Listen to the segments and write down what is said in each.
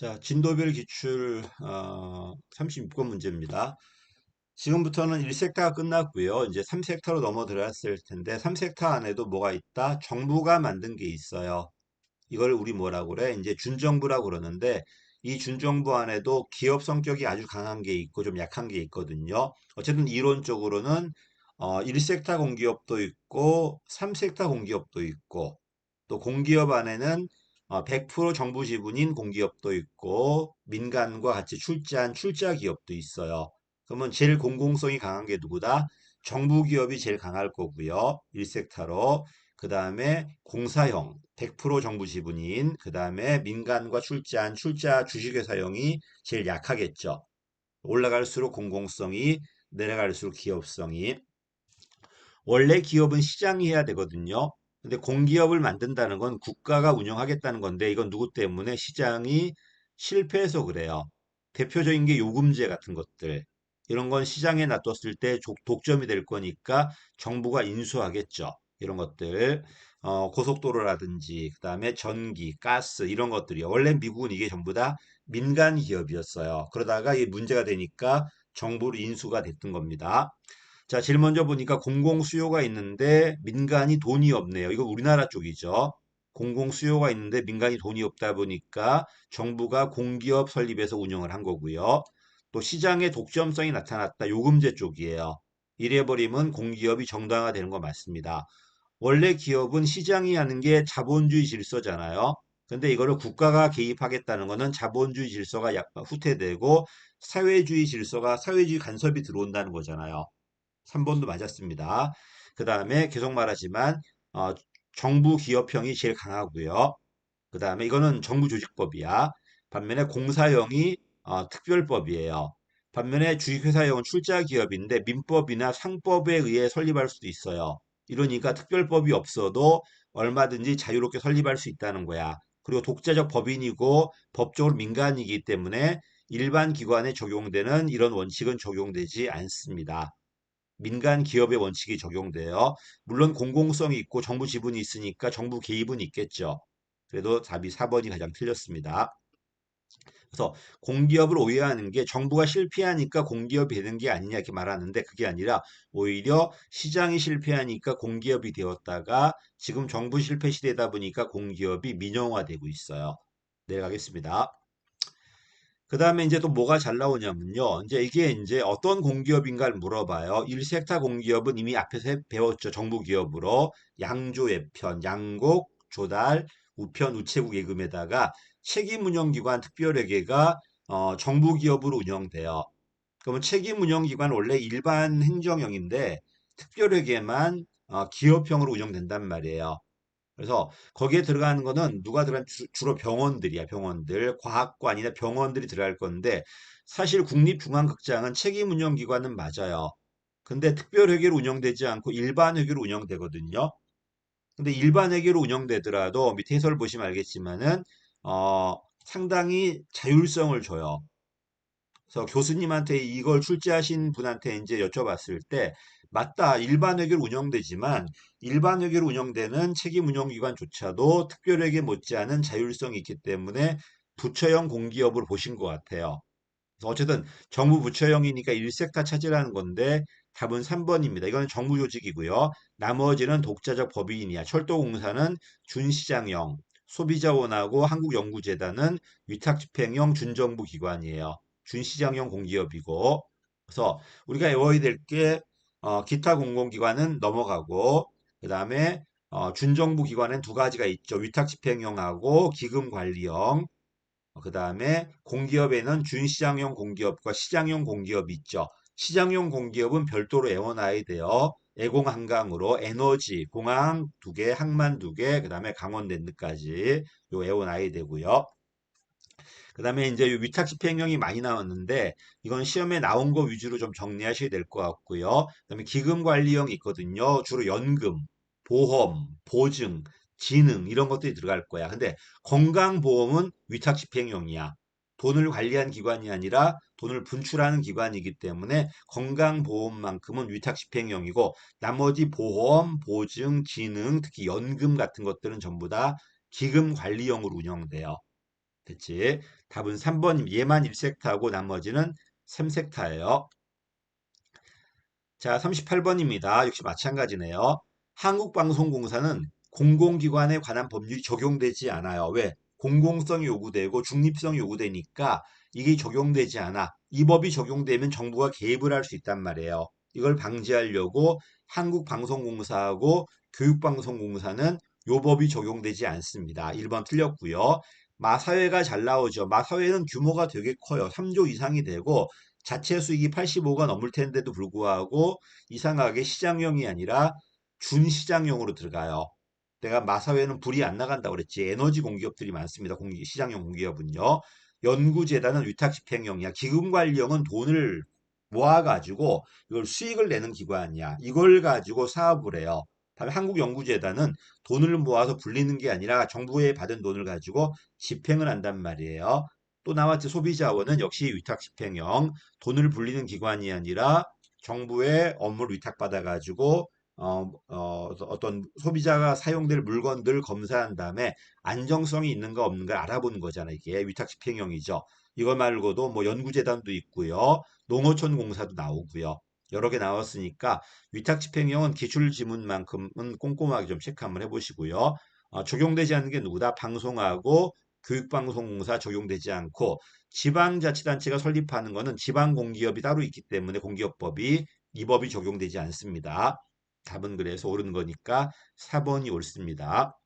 자, 진도별 기출 36번 문제입니다. 지금부터는 1섹터가 끝났고요. 이제 3섹터로 넘어 들어갔을 텐데 3섹터 안에도 뭐가 있다? 정부가 만든 게 있어요. 이걸 우리 뭐라고 그래? 이제 준정부라고 그러는데 이 준정부 안에도 기업 성격이 아주 강한 게 있고 좀 약한 게 있거든요. 어쨌든 이론적으로는 1섹터 공기업도 있고 3섹터 공기업도 있고 또 공기업 안에는 100% 정부 지분인 공기업도 있고 민간과 같이 출자한 출자 기업도 있어요. 그러면 제일 공공성이 강한 게 누구다? 정부 기업이 제일 강할 거고요. 1섹터로. 그 다음에 공사형, 100% 정부 지분인, 그 다음에 민간과 출자한 출자 주식회사형이 제일 약하겠죠. 올라갈수록 공공성이, 내려갈수록 기업성이. 원래 기업은 시장이 해야 되거든요. 근데 공기업을 만든다는 건 국가가 운영하겠다는 건데 이건 누구 때문에 시장이 실패해서 그래요. 대표적인 게 요금제 같은 것들. 이런 건 시장에 놔뒀을 때 독점이 될 거니까 정부가 인수하겠죠. 이런 것들. 고속도로라든지 그다음에 전기, 가스 이런 것들이요. 원래 미국은 이게 전부 다 민간 기업이었어요. 그러다가 이게 문제가 되니까 정부로 인수가 됐던 겁니다. 자, 제일 먼저 보니까 공공 수요가 있는데 민간이 돈이 없네요. 이거 우리나라 쪽이죠. 공공 수요가 있는데 민간이 돈이 없다 보니까 정부가 공기업 설립해서 운영을 한 거고요. 또 시장의 독점성이 나타났다. 요금제 쪽이에요. 이래버리면 공기업이 정당화되는 거 맞습니다. 원래 기업은 시장이 하는 게 자본주의 질서잖아요. 근데 이거를 국가가 개입하겠다는 거는 자본주의 질서가 약간 후퇴되고 사회주의 질서가 사회주의 간섭이 들어온다는 거잖아요. 3번도 맞았습니다. 그 다음에 계속 말하지만 어, 정부 기업형이 제일 강하고요. 그 다음에 이거는 정부조직법이야. 반면에 공사형이 특별법이에요. 반면에 주식회사형은 출자기업인데 민법이나 상법에 의해 설립할 수도 있어요. 이러니까 특별법이 없어도 얼마든지 자유롭게 설립할 수 있다는 거야. 그리고 독자적 법인이고 법적으로 민간이기 때문에 일반 기관에 적용되는 이런 원칙은 적용되지 않습니다. 민간 기업의 원칙이 적용돼요. 물론 공공성이 있고 정부 지분이 있으니까 정부 개입은 있겠죠. 그래도 답이 4번이 가장 틀렸습니다. 그래서 공기업을 오해하는 게 정부가 실패하니까 공기업이 되는 게 아니냐 이렇게 말하는데 그게 아니라 오히려 시장이 실패하니까 공기업이 되었다가 지금 정부 실패 시대다 보니까 공기업이 민영화되고 있어요. 내려가겠습니다. 그 다음에 이제 또 뭐가 잘 나오냐면요. 이제 이게 이제 어떤 공기업인가를 물어봐요. 1섹터 공기업은 이미 앞에서 배웠죠. 정부 기업으로 양조, 예편, 양곡, 조달, 우편, 우체국 예금에다가 책임운영기관 특별회계가 정부 기업으로 운영돼요. 그러면 책임운영기관은 원래 일반 행정형인데 특별회계만 기업형으로 운영된단 말이에요. 그래서 거기에 들어가는 거는 누가 들어간 주로 병원들이야, 병원들. 과학관이나 병원들이 들어갈 건데 사실 국립중앙극장은 책임운영기관은 맞아요. 근데 특별회계로 운영되지 않고 일반 회계로 운영되거든요. 근데 일반 회계로 운영되더라도 밑에 해설 보시면 알겠지만은 어, 상당히 자율성을 줘요. 그래서 교수님한테 이걸 출제하신 분한테 이제 여쭤봤을 때 맞다. 일반 회계로 운영되지만 일반 회계로 운영되는 책임 운영기관조차도 특별회계 못지않은 자율성이 있기 때문에 부처형 공기업으로 보신 것 같아요. 그래서 어쨌든 정부 부처형이니까 1섹터 찾으라는 건데 답은 3번입니다. 이건 정부 조직이고요. 나머지는 독자적 법인이야. 철도공사는 준시장형, 소비자원하고 한국연구재단은 위탁집행형 준정부 기관이에요. 준시장형 공기업이고. 그래서 우리가 외워야 될 게 기타 공공기관은 넘어가고 그 다음에 준정부 기관은 두 가지가 있죠. 위탁집행형하고 기금관리형. 그 다음에 공기업에는 준시장형 공기업과 시장형 공기업이 있죠. 시장형 공기업은 별도로 애워놔야 돼요. 애공 한강으로 에너지, 공항 두 개, 항만 두 개, 그 다음에 강원랜드까지 요 애워놔야 되고요. 그 다음에 이제 위탁 집행령이 많이 나왔는데 이건 시험에 나온 거 위주로 좀 정리하셔야 될 것 같고요. 그 다음에 기금관리형이 있거든요. 주로 연금, 보험, 보증, 지능 이런 것들이 들어갈 거야. 근데 건강보험은 위탁 집행형이야. 돈을 관리한 기관이 아니라 돈을 분출하는 기관이기 때문에 건강보험만큼은 위탁 집행형이고 나머지 보험, 보증, 지능, 특히 연금 같은 것들은 전부 다 기금관리형으로 운영돼요. 됐지? 답은 3번 얘만 1섹타고 나머지는 3섹타예요. 자, 38번입니다. 역시 마찬가지네요. 한국방송공사는 공공기관에 관한 법률이 적용되지 않아요. 왜? 공공성이 요구되고 중립성이 요구되니까 이게 적용되지 않아. 이 법이 적용되면 정부가 개입을 할 수 있단 말이에요. 이걸 방지하려고 한국방송공사하고 교육방송공사는 요 법이 적용되지 않습니다. 1번 틀렸고요. 마사회가 잘 나오죠. 마사회는 규모가 되게 커요. 3조 이상이 되고 자체 수익이 85가 넘을 텐데도 불구하고 이상하게 시장형이 아니라 준시장형으로 들어가요. 내가 마사회는 불이 안 나간다고 그랬지. 에너지 공기업들이 많습니다. 시장형 공기업은요. 연구재단은 위탁집행형이야. 기금관리형은 돈을 모아가지고 이걸 수익을 내는 기관이야. 이걸 가지고 사업을 해요. 다음에 한국연구재단은 돈을 모아서 불리는 게 아니라 정부에 받은 돈을 가지고 집행을 한단 말이에요. 또 나왔지. 소비자원은 역시 위탁집행형. 돈을 불리는 기관이 아니라 정부의 업무를 위탁받아가지고 어떤 소비자가 사용될 물건들 검사한 다음에 안정성이 있는가 없는가 알아보는 거잖아요. 이게 위탁집행형이죠. 이거 말고도 뭐 연구재단도 있고요. 농어촌 공사도 나오고요. 여러 개 나왔으니까 위탁집행형은 기출지문만큼은 꼼꼼하게 좀 체크 한번 해보시고요. 적용되지 않는 게 누구다? 방송하고 교육방송공사 적용되지 않고 지방자치단체가 설립하는 것은 지방공기업이 따로 있기 때문에 공기업법이 이 법이 적용되지 않습니다. 답은 그래서 옳은 거니까 4번이 옳습니다.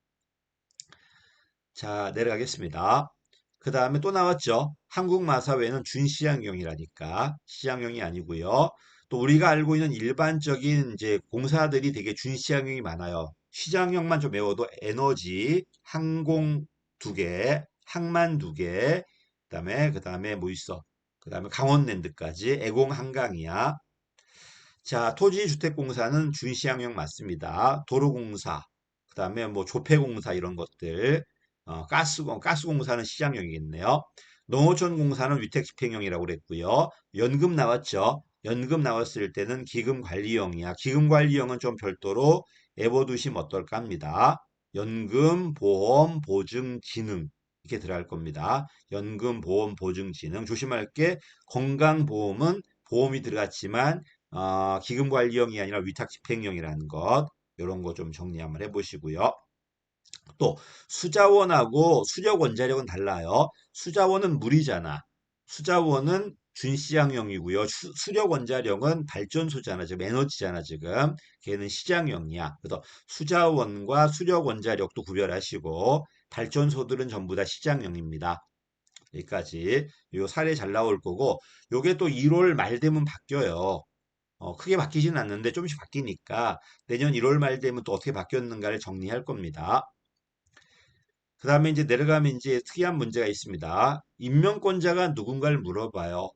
자, 내려가겠습니다. 그 다음에 또 나왔죠. 한국마사회는 준시장형이라니까 시장형이 아니고요. 또 우리가 알고 있는 일반적인 이제 공사들이 되게 준시장형이 많아요. 시장형만 좀 외워도 에너지, 항공 두 개, 항만 두 개, 그다음에 뭐 있어? 그다음에 강원랜드까지 애공 한강이야. 자, 토지주택공사는 준시장형 맞습니다. 도로공사, 그다음에 뭐 조폐공사 이런 것들, 가스공사는 시장형이겠네요. 농어촌공사는 위택집행형이라고 그랬고요. 연금 나왔죠. 연금 나왔을 때는 기금관리형이야. 기금관리형은 좀 별도로 애워두시면 어떨까 합니다. 연금, 보험, 보증, 지능 이렇게 들어갈 겁니다. 연금, 보험, 보증, 지능 조심할 게 건강보험은 보험이 들어갔지만 기금관리형이 아니라 위탁집행형이라는 것, 이런 거 좀 정리 한번 해보시고요. 또 수자원하고 수력원자력은 달라요. 수자원은 물이잖아. 수자원은 준시장형이고요. 수력원자력은 발전소잖아. 지금 에너지잖아. 지금 걔는 시장형이야. 그래서 수자원과 수력원자력도 구별하시고 발전소들은 전부 다 시장형입니다. 여기까지 요 사례 잘 나올 거고 요게 또 1월 말 되면 바뀌어요. 크게 바뀌지는 않는데 조금씩 바뀌니까 내년 1월 말 되면 또 어떻게 바뀌었는가를 정리할 겁니다. 그 다음에 이제 내려가면 이제 특이한 문제가 있습니다. 임명권자가 누군가를 물어봐요.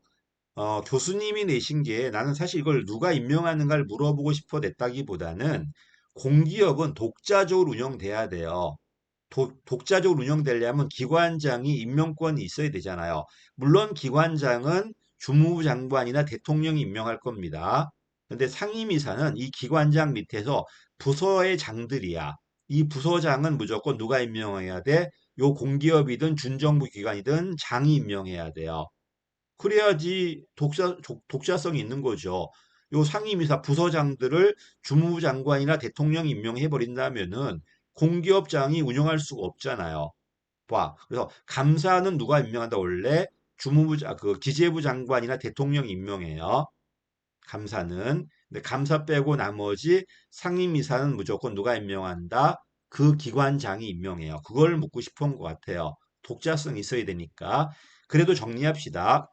교수님이 내신 게 나는 사실 이걸 누가 임명하는가를 물어보고 싶어 냈다기보다는 공기업은 독자적으로 운영돼야 돼요. 독자적으로 운영되려면 기관장이 임명권이 있어야 되잖아요. 물론 기관장은 주무부 장관이나 대통령이 임명할 겁니다. 근데 상임이사는 이 기관장 밑에서 부서의 장들이야. 이 부서장은 무조건 누가 임명해야 돼? 요 공기업이든 준정부 기관이든 장이 임명해야 돼요. 그래야지 독자성이 있는 거죠. 요 상임이사 부서장들을 주무부 장관이나 대통령이 임명해 버린다면은 공기업장이 운영할 수가 없잖아요. 봐. 그래서 감사는 누가 임명한다 원래 그 기재부 장관이나 대통령이 임명해요. 감사는. 근데 감사 빼고 나머지 상임이사는 무조건 누가 임명한다? 그 기관장이 임명해요. 그걸 묻고 싶은 것 같아요. 독자성이 있어야 되니까. 그래도 정리합시다.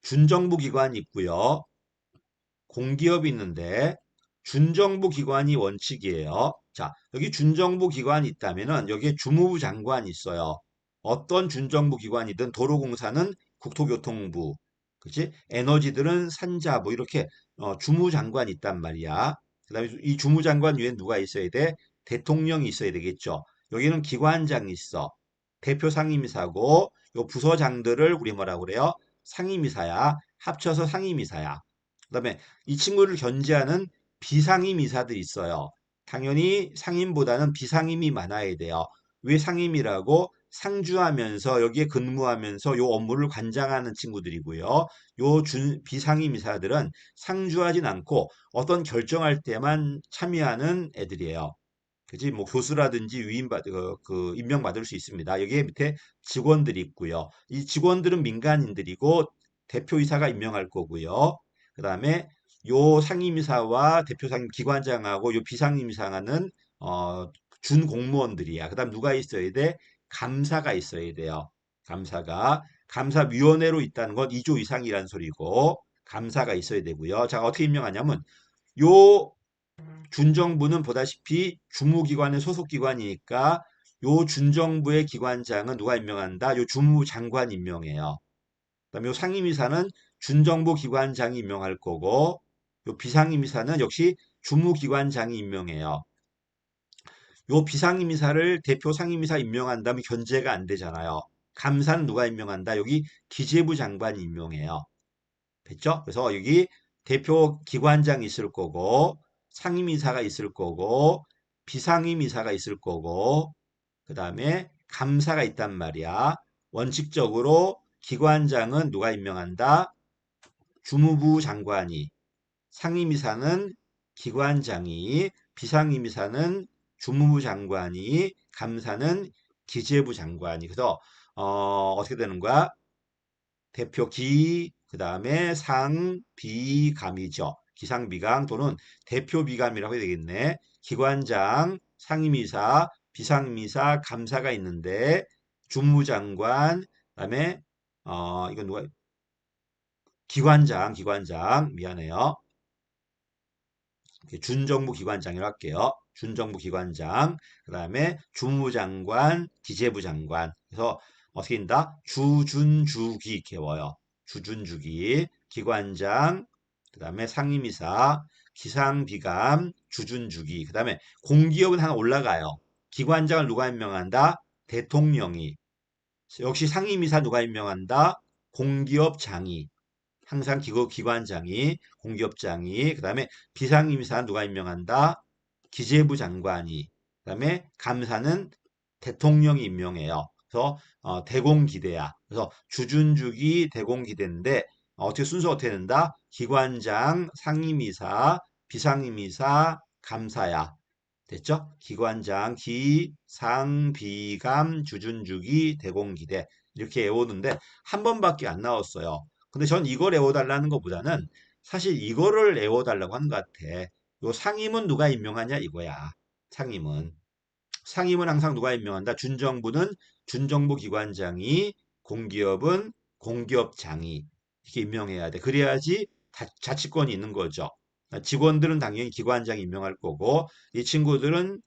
준정부 기관이 있고요. 공기업이 있는데 준정부 기관이 원칙이에요. 자, 여기 준정부 기관이 있다면은 여기에 주무부 장관이 있어요. 어떤 준정부 기관이든 도로공사는 국토교통부, 그치? 에너지들은 산자부 이렇게 주무장관이 있단 말이야. 그다음에 이 주무장관 위에 누가 있어야 돼? 대통령이 있어야 되겠죠. 여기는 기관장이 있어. 대표 상임이사고 요 부서장들을 우리 뭐라고 그래요? 상임이사야. 합쳐서 상임이사야. 그다음에 이 친구를 견제하는 비상임이사들이 있어요. 당연히 상임보다는 비상임이 많아야 돼요. 왜 상임이라고? 상주하면서 여기에 근무하면서 요 업무를 관장하는 친구들이고요. 요 비상임이사들은 상주하진 않고 어떤 결정할 때만 참여하는 애들이에요. 그지? 뭐 교수라든지 임명받을 수 있습니다. 여기에 밑에 직원들이 있고요. 이 직원들은 민간인들이고 대표이사가 임명할 거고요. 그다음에 요 상임이사와 대표 상임 기관장하고 요 비상임이사는 어, 준 공무원들이야. 그다음 누가 있어야 돼? 감사가 있어야 돼요. 감사위원회로 있다는 건 2조 이상이라는 소리고 감사가 있어야 되고요. 자, 어떻게 임명하냐면 요 준정부는 보다시피 주무기관의 소속기관이니까 요 준정부의 기관장은 누가 임명한다? 요 주무장관 임명해요. 그다음에 요 상임이사는 준정부 기관장이 임명할 거고 요 비상임이사는 역시 주무기관장이 임명해요. 요 비상임이사를 대표 상임이사 임명한다면 견제가 안 되잖아요. 감사는 누가 임명한다? 여기 기재부 장관이 임명해요. 됐죠? 그래서 여기 대표 기관장이 있을 거고 상임이사가 있을 거고 비상임이사가 있을 거고 그 다음에 감사가 있단 말이야. 원칙적으로 기관장은 누가 임명한다? 주무부 장관이, 상임이사는 기관장이, 비상임이사는 주무부 장관이, 감사는 기재부 장관이. 그래서 어떻게 되는 거야? 대표 그 다음에 상, 비, 감이죠. 기상비감 또는 대표 비감이라고 해야 되겠네. 기관장, 상임이사, 비상임이사, 감사가 있는데 주무장관, 그다음에 이건 누가 기관장 미안해요. 준정부 기관장이라고 할게요. 준정부 기관장, 그다음에 주무장관, 기재부 장관. 그래서 어떻게 된다? 주준주기 이렇게 외워요. 주준주기, 기관장, 그다음에 상임이사, 기상비감, 주준주기. 그다음에 공기업은 하나 올라가요. 기관장을 누가 임명한다? 대통령이. 역시 상임이사 누가 임명한다? 공기업장이. 항상 기관장이, 공기업장이, 그 다음에 비상임사 누가 임명한다? 기재부 장관이, 그 다음에 감사는 대통령이 임명해요. 그래서 대공기대야. 그래서 주준주기 대공기대인데 어떻게 순서 어떻게 된다? 기관장, 상임이사, 비상임이사, 감사야. 됐죠? 기관장, 상, 비, 감, 주준주기, 대공기대 이렇게 외우는데 한 번밖에 안 나왔어요. 근데 전 이걸 외워달라는 것보다는 사실 이거를 외워달라고 하는 것 같아. 요 상임은 누가 임명하냐 이거야. 상임은. 상임은 항상 누가 임명한다? 준정부는 준정부 기관장이, 공기업은 공기업장이 이렇게 임명해야 돼. 그래야지 자치권이 있는 거죠. 직원들은 당연히 기관장이 임명할 거고 이 친구들은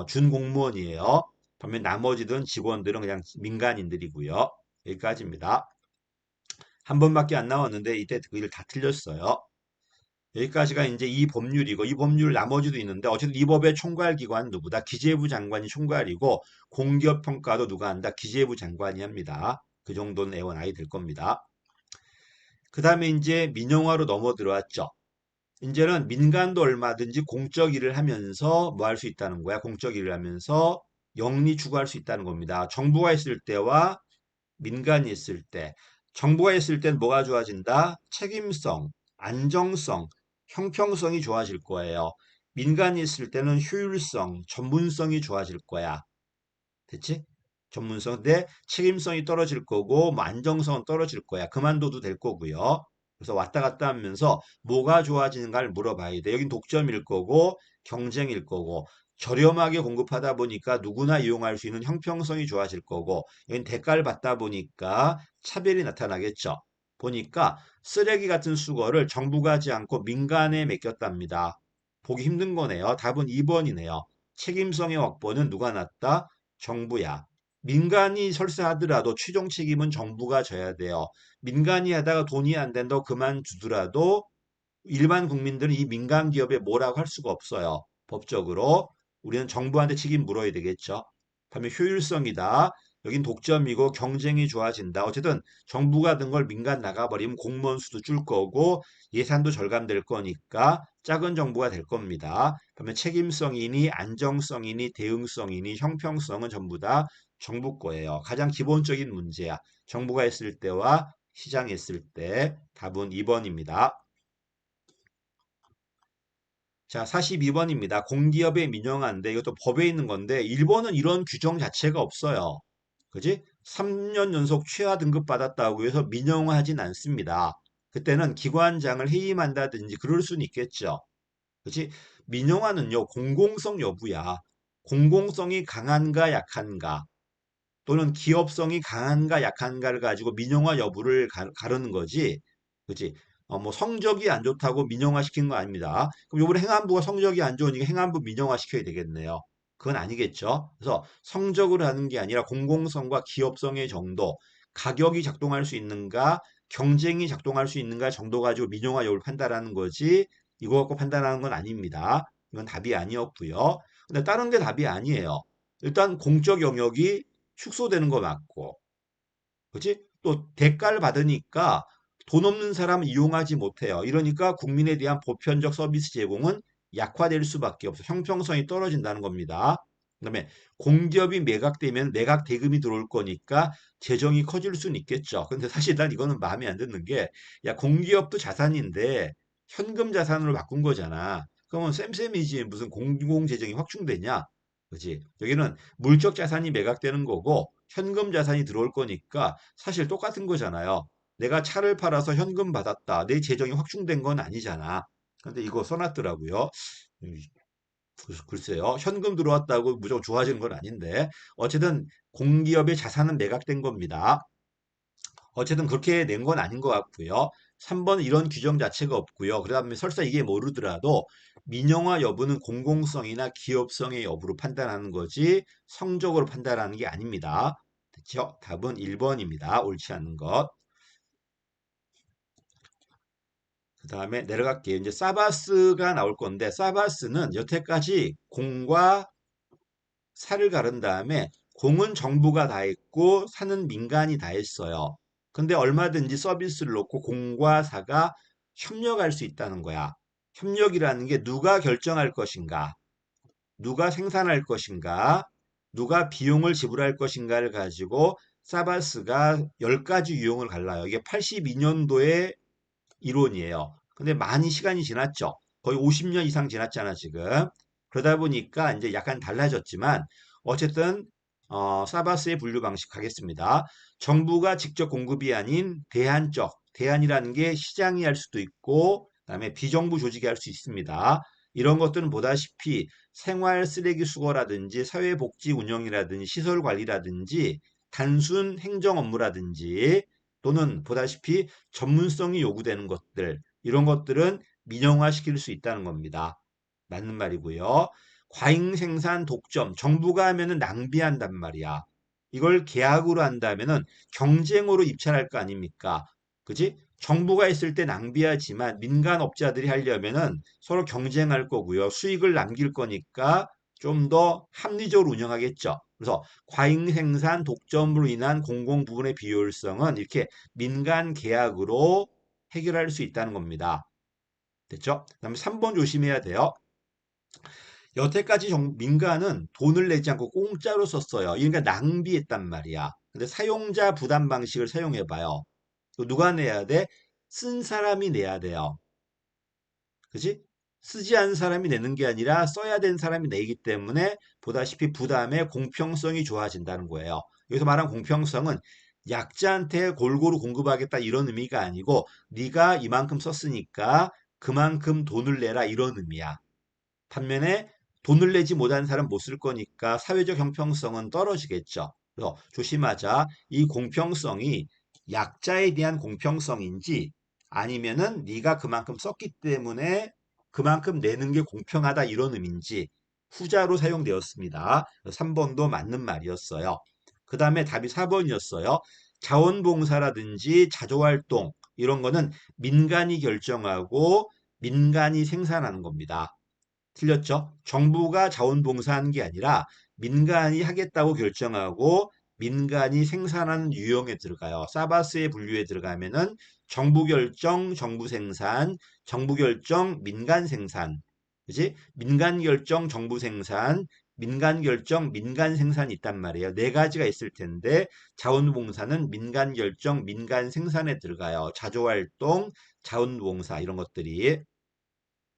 준공무원이에요. 반면 나머지든 직원들은 그냥 민간인들이고요. 여기까지입니다. 한 번밖에 안 나왔는데 이때 그 일 다 틀렸어요. 여기까지가 이제 이 법률이고 이 법률 나머지도 있는데 어쨌든 이 법의 총괄 기관 누구다? 기재부 장관이 총괄이고 공기업 평가도 누가 한다? 기재부 장관이 합니다. 그 정도는 애원아이 될 겁니다. 그 다음에 이제 민영화로 넘어 들어왔죠. 이제는 민간도 얼마든지 공적 일을 하면서 뭐 할 수 있다는 거야? 공적 일을 하면서 영리 추구할 수 있다는 겁니다. 정부가 있을 때와 민간이 있을 때, 정부가 있을 땐 뭐가 좋아진다? 책임성, 안정성, 형평성이 좋아질 거예요. 민간이 있을 때는 효율성, 전문성이 좋아질 거야. 됐지? 전문성. 근데 책임성이 떨어질 거고, 뭐 안정성은 떨어질 거야. 그만둬도 될 거고요. 그래서 왔다 갔다 하면서 뭐가 좋아지는가를 물어봐야 돼. 여긴 독점일 거고, 경쟁일 거고, 저렴하게 공급하다 보니까 누구나 이용할 수 있는 형평성이 좋아질 거고, 여긴 대가를 받다 보니까 차별이 나타나겠죠. 보니까 쓰레기 같은 수거를 정부가 하지 않고 민간에 맡겼답니다. 보기 힘든 거네요. 답은 2번이네요. 책임성의 확보는 누가 놨다? 정부야. 민간이 설사하더라도 최종 책임은 정부가 져야 돼요. 민간이 하다가 돈이 안 된다고 그만두더라도 일반 국민들은 이 민간 기업에 뭐라고 할 수가 없어요. 법적으로. 우리는 정부한테 책임 물어야 되겠죠. 다음에 효율성이다. 여긴 독점이고 경쟁이 좋아진다. 어쨌든 정부가 든 걸 민간 나가버리면 공무원 수도 줄 거고 예산도 절감될 거니까 작은 정부가 될 겁니다. 그러면 책임성이니 안정성이니 대응성이니 형평성은 전부 다 정부 거예요. 가장 기본적인 문제야. 정부가 했을 때와 시장이 했을 때 답은 2번입니다. 자, 42번입니다. 공기업의 민영화인데 이것도 법에 있는 건데 일본은 이런 규정 자체가 없어요. 그지? 3년 연속 최하 등급 받았다고 해서 민영화하진 않습니다. 그때는 기관장을 해임한다든지 그럴 수는 있겠죠. 그지? 민영화는요, 공공성 여부야. 공공성이 강한가 약한가 또는 기업성이 강한가 약한가를 가지고 민영화 여부를 가르는 거지. 그지? 뭐 성적이 안 좋다고 민영화 시킨 거 아닙니다. 그럼 요번에 행안부가 성적이 안 좋으니까 행안부 민영화 시켜야 되겠네요. 그건 아니겠죠. 그래서 성적으로 하는 게 아니라 공공성과 기업성의 정도, 가격이 작동할 수 있는가, 경쟁이 작동할 수 있는가 정도 가지고 민영화 여부를 판단하는 거지, 이거 갖고 판단하는 건 아닙니다. 이건 답이 아니었고요. 근데 다른 데 답이 아니에요. 일단 공적 영역이 축소되는 거 맞고, 그치? 또 대가를 받으니까 돈 없는 사람은 이용하지 못해요. 이러니까 국민에 대한 보편적 서비스 제공은 약화될 수밖에 없어. 형평성이 떨어진다는 겁니다. 그다음에 공기업이 매각되면 매각 대금이 들어올 거니까 재정이 커질 수는 있겠죠. 근데 사실 난 이거는 마음에 안 드는 게, 야, 공기업도 자산인데 현금 자산으로 바꾼 거잖아. 그러면 쌤쌤이지 무슨 공공 재정이 확충되냐? 그지? 여기는 물적 자산이 매각되는 거고 현금 자산이 들어올 거니까 사실 똑같은 거잖아요. 내가 차를 팔아서 현금 받았다. 내 재정이 확충된 건 아니잖아. 근데 이거 써놨더라고요. 음, 글쎄요. 현금 들어왔다고 무조건 좋아지는 건 아닌데. 어쨌든 공기업의 자산은 매각된 겁니다. 어쨌든 그렇게 낸 건 아닌 것 같고요. 3번 이런 규정 자체가 없고요. 그다음에 설사 이게 모르더라도 민영화 여부는 공공성이나 기업성의 여부로 판단하는 거지 성적으로 판단하는 게 아닙니다. 됐죠? 답은 1번입니다. 옳지 않은 것. 그 다음에 내려갈게요. 이제 사바스가 나올 건데 사바스는 여태까지 공과 사를 가른 다음에 공은 정부가 다 했고 사는 민간이 다 했어요. 근데 얼마든지 서비스를 놓고 공과 사가 협력할 수 있다는 거야. 협력이라는 게 누가 결정할 것인가, 누가 생산할 것인가, 누가 비용을 지불할 것인가를 가지고 사바스가 10가지 유형을 갈라요. 이게 82년도에 이론이에요. 근데 많이 시간이 지났죠. 거의 50년 이상 지났잖아, 지금. 그러다 보니까 이제 약간 달라졌지만, 어쨌든, 사바스의 분류 방식 하겠습니다. 정부가 직접 공급이 아닌 대안적, 대안이라는 게 시장이 할 수도 있고, 그다음에 비정부 조직이 할 수 있습니다. 이런 것들은 보다시피 생활 쓰레기 수거라든지 사회복지 운영이라든지 시설 관리라든지 단순 행정 업무라든지 또는 보다시피 전문성이 요구되는 것들, 이런 것들은 민영화시킬 수 있다는 겁니다. 맞는 말이고요. 과잉 생산 독점, 정부가 하면은 낭비한단 말이야. 이걸 계약으로 한다면은 경쟁으로 입찰할 거 아닙니까? 그지? 정부가 했을 때 낭비하지만 민간 업자들이 하려면은 서로 경쟁할 거고요. 수익을 남길 거니까 좀 더 합리적으로 운영하겠죠. 그래서 과잉 생산 독점으로 인한 공공 부분의 비효율성은 이렇게 민간 계약으로 해결할 수 있다는 겁니다. 됐죠? 그다음에 3번 조심해야 돼요. 여태까지 민간은 돈을 내지 않고 공짜로 썼어요. 그러니까 낭비했단 말이야. 근데 사용자 부담 방식을 사용해봐요. 누가 내야 돼? 쓴 사람이 내야 돼요. 그지? 쓰지 않은 사람이 내는 게 아니라 써야 되는 사람이 내기 때문에 보다시피 부담의 공평성이 좋아진다는 거예요. 여기서 말한 공평성은 약자한테 골고루 공급하겠다 이런 의미가 아니고 네가 이만큼 썼으니까 그만큼 돈을 내라 이런 의미야. 반면에 돈을 내지 못한 사람 못 쓸 거니까 사회적 형평성은 떨어지겠죠. 그래서 조심하자. 이 공평성이 약자에 대한 공평성인지 아니면은 네가 그만큼 썼기 때문에 그만큼 내는 게 공평하다 이런 의미인지 후자로 사용되었습니다. 3번도 맞는 말이었어요. 그 다음에 답이 4번이었어요. 자원봉사라든지 자조활동 이런 거는 민간이 결정하고 민간이 생산하는 겁니다. 틀렸죠? 정부가 자원봉사하는 게 아니라 민간이 하겠다고 결정하고 민간이 생산하는 유형에 들어가요. 사바스의 분류에 들어가면은 정부 결정, 정부 생산, 정부 결정, 민간 생산. 그지? 민간 결정, 정부 생산, 민간 결정, 민간 생산이 있단 말이에요. 네 가지가 있을 텐데 자원봉사는 민간 결정, 민간 생산에 들어가요. 자조활동, 자원봉사 이런 것들이.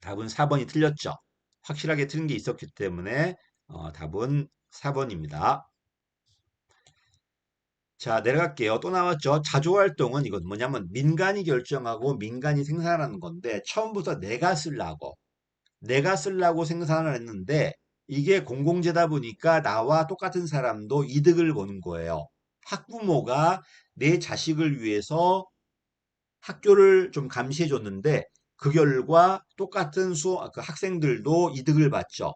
답은 4번이 틀렸죠. 확실하게 틀린 게 있었기 때문에 답은 4번입니다. 자, 내려갈게요. 또 나왔죠. 자조활동은 이건 뭐냐면 민간이 결정하고 민간이 생산하는 건데 처음부터 내가 쓰려고 생산을 했는데 이게 공공재다 보니까 나와 똑같은 사람도 이득을 보는 거예요. 학부모가 내 자식을 위해서 학교를 좀 감시해 줬는데 그 결과 똑같은 그 학생들도 이득을 봤죠.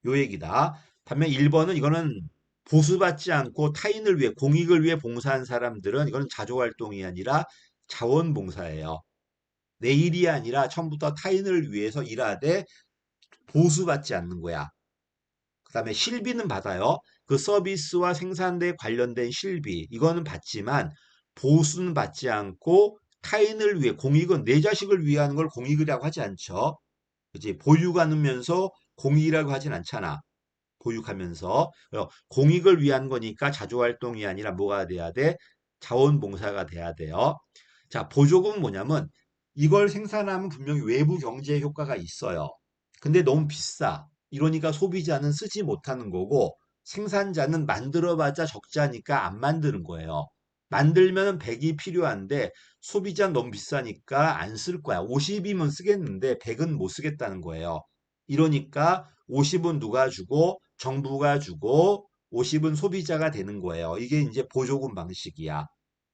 요 얘기다. 반면 1번은 이거는 보수받지 않고 타인을 위해 공익을 위해 봉사한 사람들은 이거는 자조활동이 아니라 자원봉사예요. 내 일이 아니라 처음부터 타인을 위해서 일하되 보수받지 않는 거야. 그 다음에 실비는 받아요. 그 서비스와 생산에 관련된 실비 이거는 받지만 보수는 받지 않고 타인을 위해 공익은 내 자식을 위하는 걸 공익이라고 하지 않죠. 그지 보육하면서 공익이라고 하진 않잖아. 보육하면서 공익을 위한 거니까 자조활동이 아니라 뭐가 돼야 돼? 자원봉사가 돼야 돼요. 자, 보조금은 뭐냐면 이걸 생산하면 분명히 외부 경제 효과가 있어요. 근데 너무 비싸. 이러니까 소비자는 쓰지 못하는 거고 생산자는 만들어봤자 적자니까 안 만드는 거예요. 만들면 100이 필요한데 소비자는 너무 비싸니까 안 쓸 거야. 50이면 쓰겠는데 100은 못 쓰겠다는 거예요. 이러니까 50은 누가 주고 정부가 주고 50은 소비자가 되는 거예요. 이게 이제 보조금 방식이야.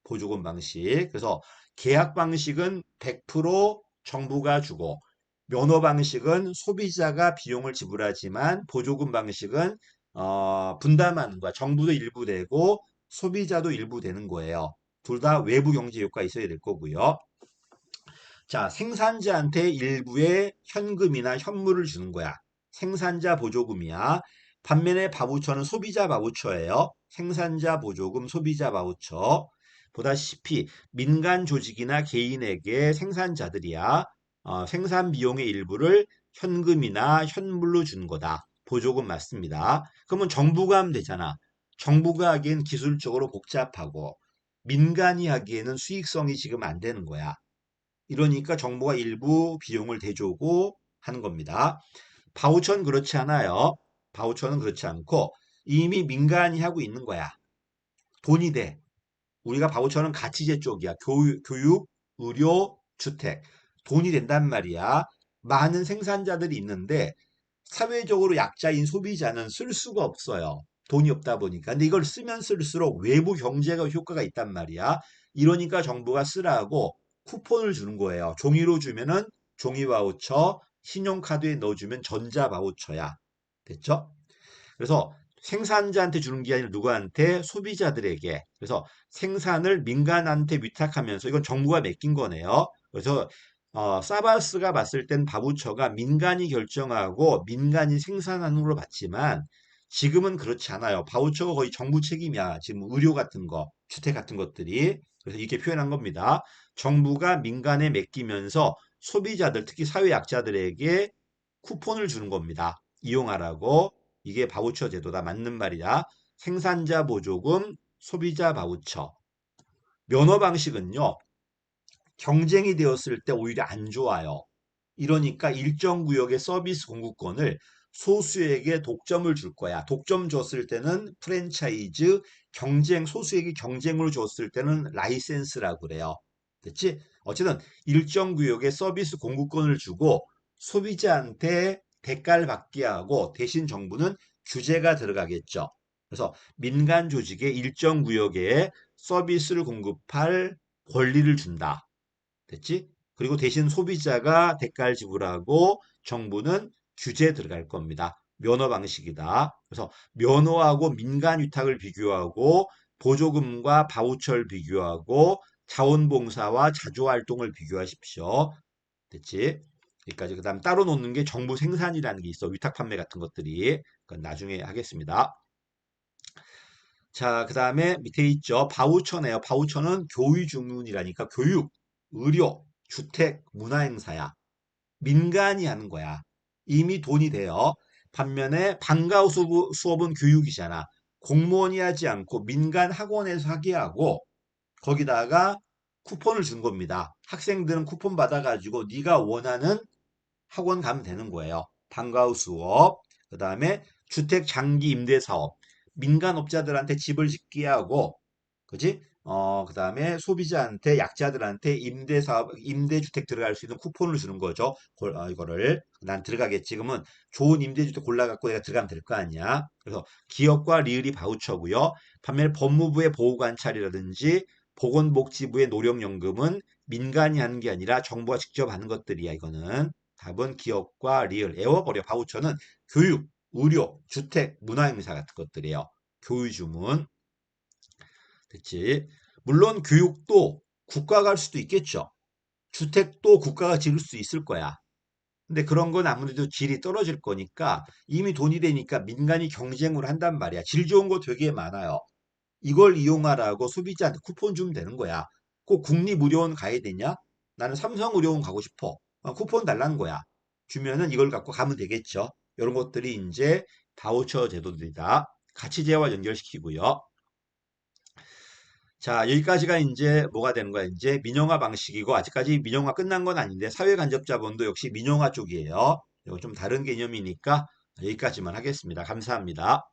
보조금 방식. 그래서 계약 방식은 100% 정부가 주고 면허 방식은 소비자가 비용을 지불하지만 보조금 방식은 분담하는 거야. 정부도 일부 되고 소비자도 일부 되는 거예요. 둘 다 외부 경제 효과 있어야 될 거고요. 자, 생산자한테 일부의 현금이나 현물을 주는 거야. 생산자 보조금이야. 반면에 바우처는 소비자 바우처예요. 생산자 보조금, 소비자 바우처. 보다시피 민간 조직이나 개인에게 생산자들이야. 생산 비용의 일부를 현금이나 현물로 주는 거다. 보조금 맞습니다. 그러면 정부가 하면 되잖아. 정부가 하기엔 기술적으로 복잡하고 민간이 하기에는 수익성이 지금 안 되는 거야. 이러니까 정부가 일부 비용을 대주고 하는 겁니다. 바우처는 그렇지 않아요. 바우처는 그렇지 않고 이미 민간이 하고 있는 거야. 돈이 돼. 우리가 바우처는 가치제 쪽이야. 교육, 의료, 주택. 돈이 된단 말이야. 많은 생산자들이 있는데 사회적으로 약자인 소비자는 쓸 수가 없어요. 돈이 없다 보니까. 근데 이걸 쓰면 쓸수록 외부 경제가 효과가 있단 말이야. 이러니까 정부가 쓰라고 쿠폰을 주는 거예요. 종이로 주면은 종이 바우처, 신용카드에 넣어주면 전자 바우처야. 됐죠? 그래서 생산자한테 주는 게 아니라 누구한테? 소비자들에게. 그래서 생산을 민간한테 위탁하면서 이건 정부가 맡긴 거네요. 그래서 사바스가 봤을 땐 바우처가 민간이 결정하고 민간이 생산하는 걸로 봤지만 지금은 그렇지 않아요. 바우처가 거의 정부 책임이야. 지금 의료 같은 거, 주택 같은 것들이. 그래서 이렇게 표현한 겁니다. 정부가 민간에 맡기면서 소비자들, 특히 사회약자들에게 쿠폰을 주는 겁니다. 이용하라고. 이게 바우처 제도다. 맞는 말이야. 생산자 보조금, 소비자 바우처. 면허 방식은요. 경쟁이 되었을 때 오히려 안 좋아요. 이러니까 일정 구역의 서비스 공급권을 소수에게 독점을 줄 거야. 독점 줬을 때는 프랜차이즈, 소수에게 경쟁으로 줬을 때는 라이센스라고 그래요. 됐지? 어쨌든 일정 구역의 서비스 공급권을 주고 소비자한테 대가를 받게 하고 대신 정부는 규제가 들어가겠죠. 그래서 민간 조직의 일정 구역에 서비스를 공급할 권리를 준다. 됐지? 그리고 대신 소비자가 대가를 지불하고 정부는 규제 들어갈 겁니다. 면허 방식이다. 그래서 면허하고 민간 위탁을 비교하고 보조금과 바우처를 비교하고 자원봉사와 자조활동을 비교하십시오. 됐지? 여기까지. 그 다음 따로 놓는 게 정부 생산이라는 게 있어. 위탁 판매 같은 것들이. 그건 나중에 하겠습니다. 자, 그 다음에 밑에 있죠. 바우처네요. 바우처는 교의 주문이라니까 교육, 의료, 주택, 문화행사야. 민간이 하는 거야. 이미 돈이 돼요. 반면에 방과후 수업은 교육이잖아. 공무원이 하지 않고 민간 학원에서 하게 하고 거기다가 쿠폰을 준 겁니다. 학생들은 쿠폰 받아가지고 네가 원하는 학원 가면 되는 거예요. 방과후 수업, 그 다음에 주택 장기 임대 사업, 민간업자들한테 집을 짓게 하고, 그지? 그 다음에 소비자한테, 약자들한테 임대 사업, 임대주택 들어갈 수 있는 쿠폰을 주는 거죠. 이거를. 난 들어가겠지. 그러면 좋은 임대주택 골라갖고 내가 들어가면 될 거 아니야. 그래서 기업과 리을이 바우처고요. 반면에 법무부의 보호관찰이라든지 보건복지부의 노령연금은 민간이 하는 게 아니라 정부가 직접 하는 것들이야, 이거는. 답은 기업과 리을, 에워버려. 바우처는 교육, 의료, 주택, 문화행사 같은 것들이에요. 교육주문. 됐지? 물론 교육도 국가가 할 수도 있겠죠. 주택도 국가가 지을 수 있을 거야. 근데 그런 건 아무래도 질이 떨어질 거니까 이미 돈이 되니까 민간이 경쟁을 한단 말이야. 질 좋은 거 되게 많아요. 이걸 이용하라고 소비자한테 쿠폰 주면 되는 거야. 꼭 국립의료원 가야 되냐? 나는 삼성의료원 가고 싶어. 쿠폰 달라는 거야. 주면은 이걸 갖고 가면 되겠죠. 이런 것들이 이제 바우처 제도들이다. 가치제와 연결시키고요. 자, 여기까지가 이제 뭐가 되는 거야? 이제 민영화 방식이고, 아직까지 민영화 끝난 건 아닌데, 사회간접자본도 역시 민영화 쪽이에요. 이거 좀 다른 개념이니까 여기까지만 하겠습니다. 감사합니다.